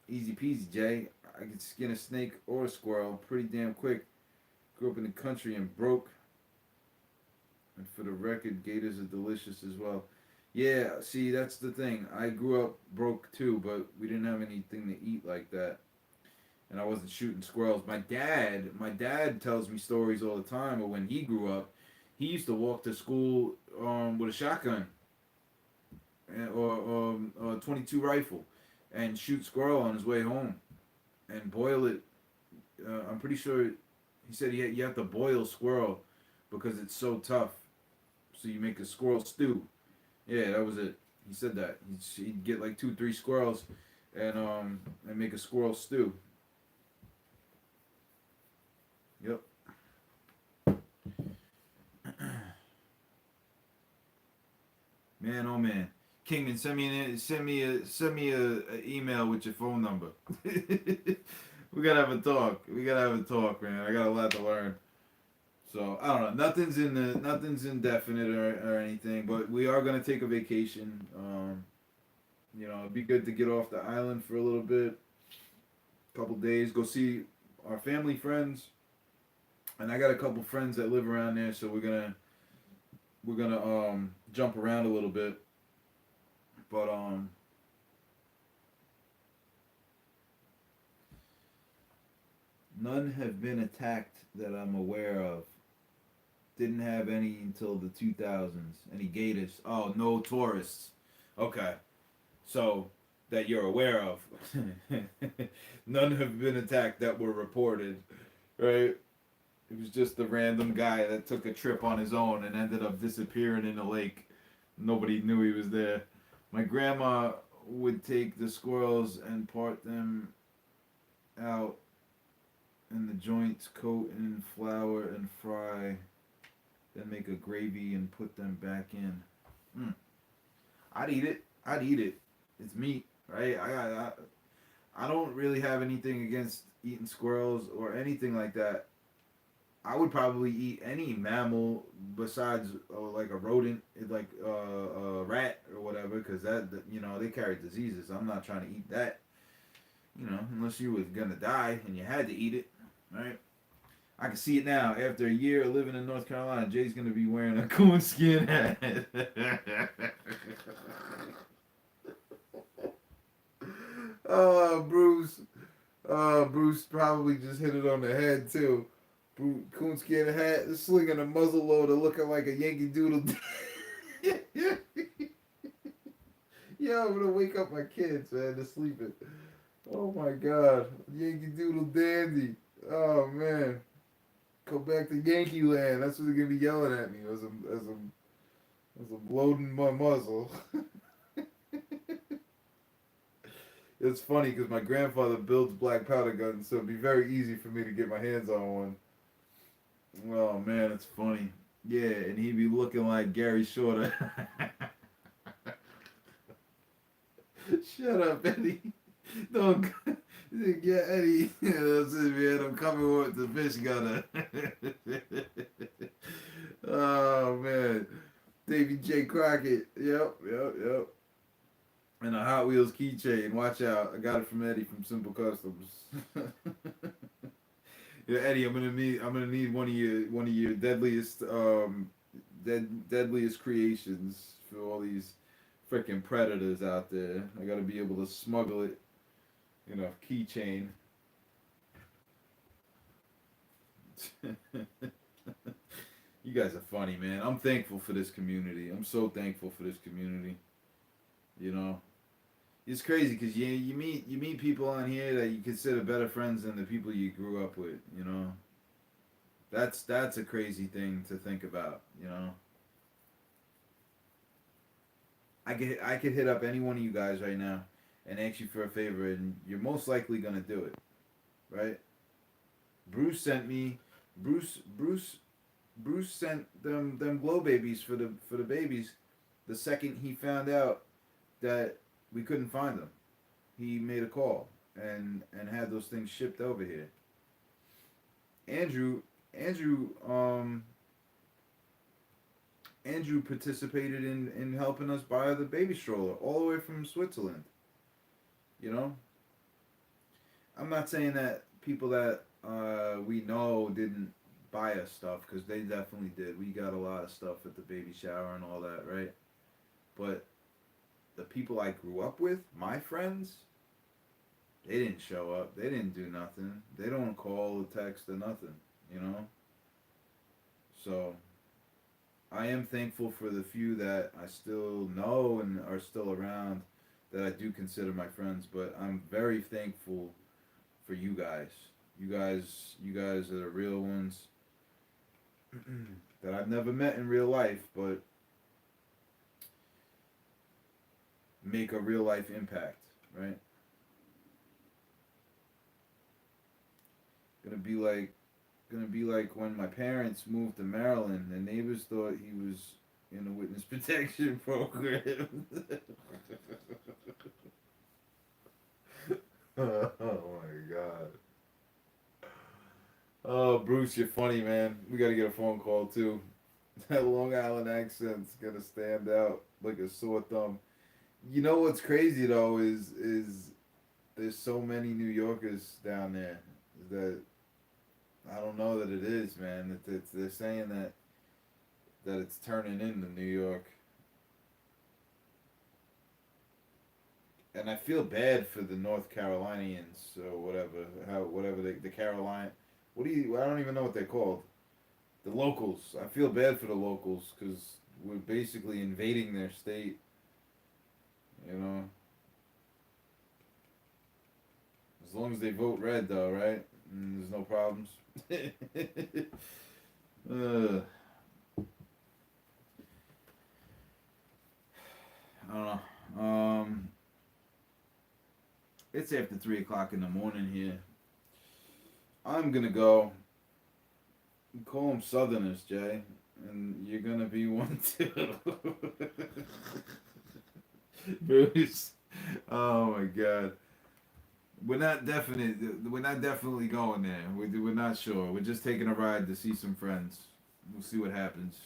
Easy peasy, Jay. I could skin a snake or a squirrel pretty damn quick. Grew up in the country and broke. And for the record, gators are delicious as well. Yeah, see, that's the thing. I grew up broke too, but we didn't have anything to eat like that. And I wasn't shooting squirrels. My dad tells me stories all the time of when he grew up. He used to walk to school with a shotgun or a 22 rifle and shoot squirrel on his way home and boil it. I'm pretty sure he said you have to boil squirrel because it's so tough. So you make a squirrel stew. Yeah, that was it. He said that he'd get like 2, 3 squirrels, and make a squirrel stew. Yep. Man, oh man, Kingman, send me a email with your phone number. We gotta have a talk. We gotta have a talk, man. I got a lot to learn. So I don't know. Nothing's indefinite or anything, but we are gonna take a vacation. It'd be good to get off the island for a little bit, couple days, go see our family friends, and I got a couple friends that live around there, so we're gonna jump around a little bit, but none have been attacked that I'm aware of. Didn't have any until the 2000s. Any gators? Oh, no tourists. Okay, so that you're aware of. None have been attacked that were reported, right? It was just the random guy that took a trip on his own and ended up disappearing in the lake. Nobody knew he was there. My grandma would take the squirrels and part them out in the joints, coat in flour and fry, then make a gravy and put them back in. Mm. I'd eat it. I'd eat it. It's meat, right? I don't really have anything against eating squirrels or anything like that. I would probably eat any mammal besides like a rodent, like a rat or whatever, because they carry diseases. I'm not trying to eat that, unless you was gonna die and you had to eat it, right? I can see it now. After a year of living in North Carolina, Jay's gonna be wearing a coonskin hat. Oh, Bruce. Bruce probably just hit it on the head too. Coonskin hat, slinging a muzzle loader, looking like a Yankee Doodle. Yeah, I'm gonna wake up my kids, man, to sleeping. Oh my God, Yankee Doodle dandy. Oh man, go back to Yankee Land. That's what they're gonna be yelling at me as I'm loading my muzzle. It's funny because my grandfather builds black powder guns, so it'd be very easy for me to get my hands on one. Oh man, it's funny. Yeah, and he'd be looking like Gary Shorter. Shut up, Eddie. Don't. Yeah, Eddie. Yeah, that's it, man. I'm coming with the fish gunner. Oh man, Davy J. Crockett. Yep. And a Hot Wheels keychain. Watch out. I got it from Eddie from Simple Customs. Yeah, Eddie, I'm gonna need one of your deadliest creations for all these freaking predators out there. I gotta be able to smuggle it in a keychain. You guys are funny, man. I'm thankful for this community. I'm so thankful for this community. You know, it's crazy because you meet people on here that you consider better friends than the people you grew up with. That's a crazy thing to think about. I could hit up any one of you guys right now and ask you for a favor, and you're most likely gonna do it, right? Bruce sent me, Bruce sent them glow babies for the babies. The second he found out that we couldn't find them, he made a call and had those things shipped over here. Andrew, Andrew, um, Andrew participated in helping us buy the baby stroller all the way from Switzerland. You know, I'm not saying that people that we know didn't buy us stuff because they definitely did. We got a lot of stuff at the baby shower and all that, right? But the people I grew up with, my friends, they didn't show up. They didn't do nothing. They don't call or text or nothing, you know? So I am thankful for the few that I still know and are still around that I do consider my friends, but I'm very thankful for you guys. You guys are the real ones that I've never met in real life, but make a real life impact, right? Gonna be like gonna be like when my parents moved to Maryland. The neighbors thought he was in the witness protection program. Oh my god. Oh, Bruce, you're funny, man. We gotta get a phone call too. That Long Island accent's gonna stand out like a sore thumb. You know what's crazy though is there's so many New Yorkers down there that I don't know that it is, man. They're saying that it's turning into New York, and I feel bad for the North Carolinians or whatever, how whatever the Caroline. What do you? I don't even know what they're called. The locals. I feel bad for the locals because we're basically invading their state. You know, as long as they vote red, though, right? And there's no problems. uh, I don't know. It's after 3 o'clock in the morning here. I'm gonna go. Call them Southerners, Jay, and you're gonna be one too. Bruce. Oh my God. We're not definite. We're not definitely going there. We're not sure. We're just taking a ride to see some friends. We'll see what happens.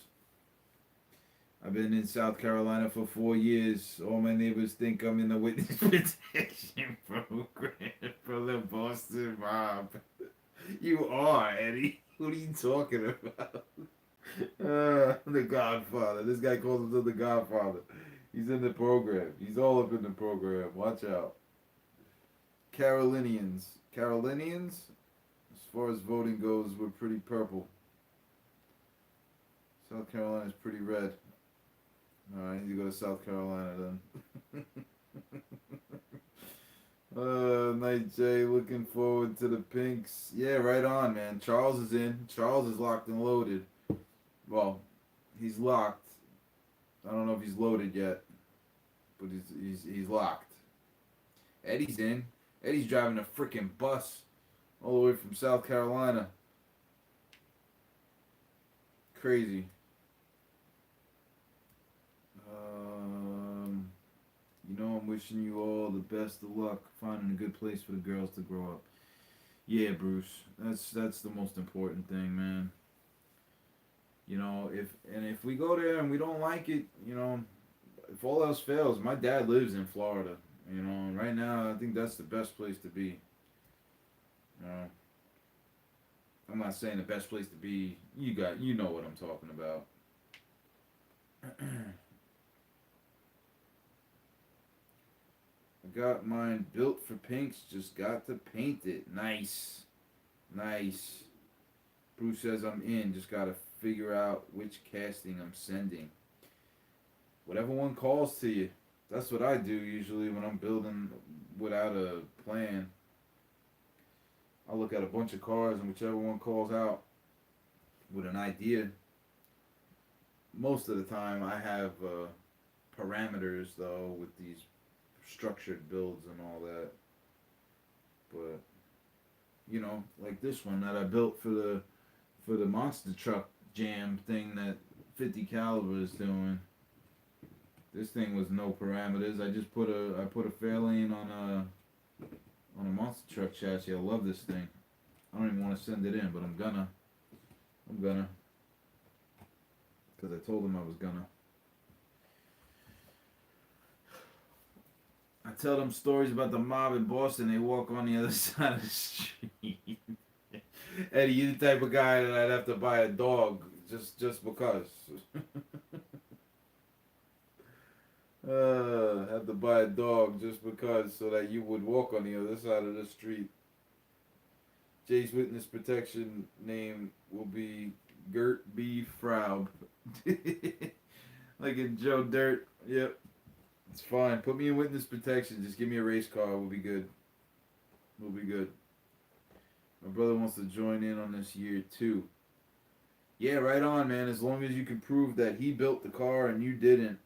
I've been in South Carolina for 4 years. All my neighbors think I'm in the witness protection program for the Boston mob. You are, Eddie. What are you talking about? The Godfather. This guy calls himself the Godfather. He's in the program. He's all up in the program. Watch out. Carolinians. Carolinians? As far as voting goes, we're pretty purple. South Carolina's pretty red. Alright, I need to go to South Carolina then. Night Jay, looking forward to the Pinks. Yeah, right on, man. Charles is in. Charles is locked and loaded. Well, he's locked. I don't know if he's loaded yet, but he's locked. Eddie's in. Eddie's driving a freaking bus all the way from South Carolina. Crazy. I'm wishing you all the best of luck finding a good place for the girls to grow up. Yeah, Bruce. That's the most important thing, man. If we go there and we don't like it, if all else fails, my dad lives in Florida. And right now I think that's the best place to be. You know, I'm not saying the best place to be. You know what I'm talking about. I got mine built for Pinks. Just got to paint it. Nice, nice. Bruce says I'm in. Just gotta figure out which casting I'm sending. Whatever one calls to you. That's what I do usually when I'm building without a plan. I look at a bunch of cars and whichever one calls out with an idea. Most of the time I have parameters though with these structured builds and all that. But like this one that I built for the monster truck jam thing that 50 caliber is doing. This thing was no parameters. I just put a Fairlane on a monster truck chassis. I love this thing. I don't even want to send it in, but I'm gonna. Because I told him I was gonna. I tell them stories about the mob in Boston. They walk on the other side of the street. Eddie, you the type of guy that I'd have to buy a dog just because. Have to buy a dog just because so that you would walk on the other side of the street. Jay's witness protection name will be Gert B. Fraub. Like in Joe Dirt. Yep. It's fine. Put me in witness protection. Just give me a race car. We'll be good. We'll be good. My brother wants to join in on this year too. Yeah, right on, man. As long as you can prove that he built the car and you didn't,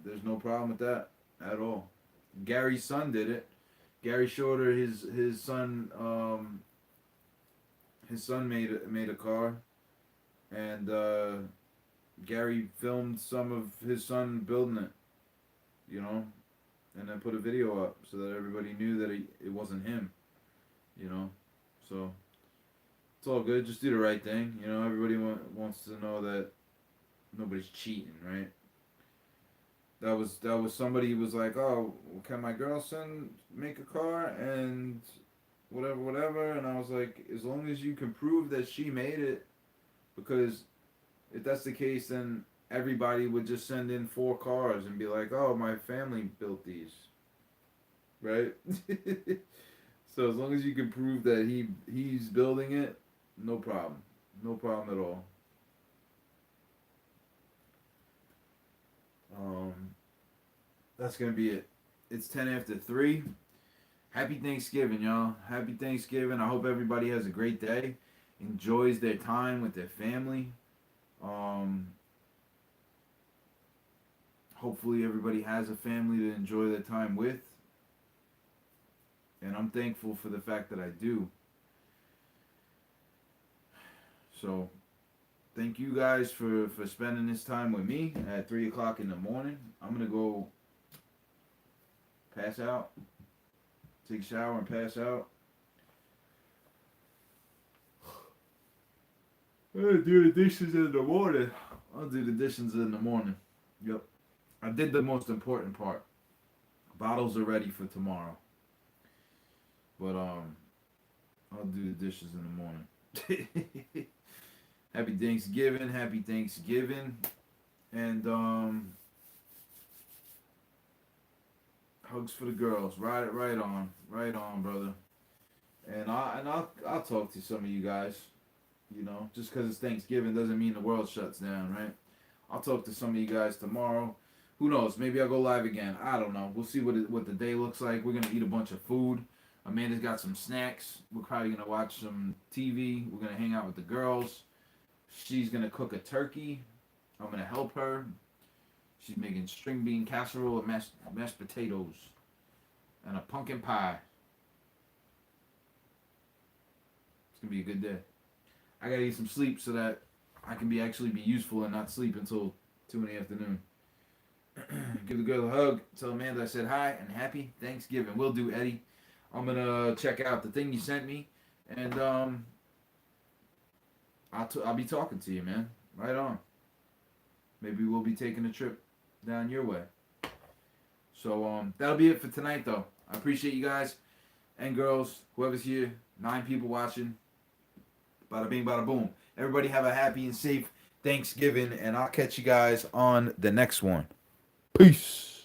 there's no problem with that at all. Gary's son did it. Gary showed her his son. His son made a car, and Gary filmed some of his son building it. You know, and then put a video up so that everybody knew that it wasn't him. You know, so it's all good. Just do the right thing. You know, everybody wants to know that nobody's cheating, right? That was somebody who was like, oh, can my girl son make a car and whatever, and I was like, as long as you can prove that she made it, because if that's the case, then everybody would just send in 4 cars and be like, oh, my family built these, right? So as long as you can prove that he's building it, no problem, no problem at all. Um, that's gonna be it. It's 10 after 3. Happy Thanksgiving, y'all. Happy Thanksgiving. I hope everybody has a great day, enjoys their time with their family. Um, Hopefully everybody has a family to enjoy their time with, and I'm thankful for the fact that I do. So thank you guys for spending this time with me at 3 o'clock in the morning. I'm gonna go pass out, take a shower and pass out. I'm gonna do the dishes in the morning. I'll do the dishes in the morning. Yep. I did the most important part. Bottles are ready for tomorrow. But I'll do the dishes in the morning. Happy Thanksgiving, happy Thanksgiving. And hugs for the girls. Right on. Right on, brother. And I'll talk to some of you guys. You know, just because it's Thanksgiving doesn't mean the world shuts down, right? I'll talk to some of you guys tomorrow. Who knows? Maybe I'll go live again. I don't know. We'll see what the day looks like. We're gonna eat a bunch of food. Amanda's got some snacks. We're probably gonna watch some TV. We're gonna hang out with the girls. She's gonna cook a turkey. I'm gonna help her. She's making string bean casserole and mashed potatoes and a pumpkin pie. It's gonna be a good day. I gotta get some sleep so that I can actually be useful and not sleep until 2 in the afternoon. Give the girl a hug. Tell Amanda I said hi and happy Thanksgiving. Will do, Eddie. I'm gonna check out the thing you sent me, and I'll be talking to you, man. Right on. Maybe we'll be taking a trip down your way. So that'll be it for tonight, though. I appreciate you guys and girls, whoever's here. 9 people watching. Bada bing, bada boom. Everybody have a happy and safe Thanksgiving, and I'll catch you guys on the next one. Peace.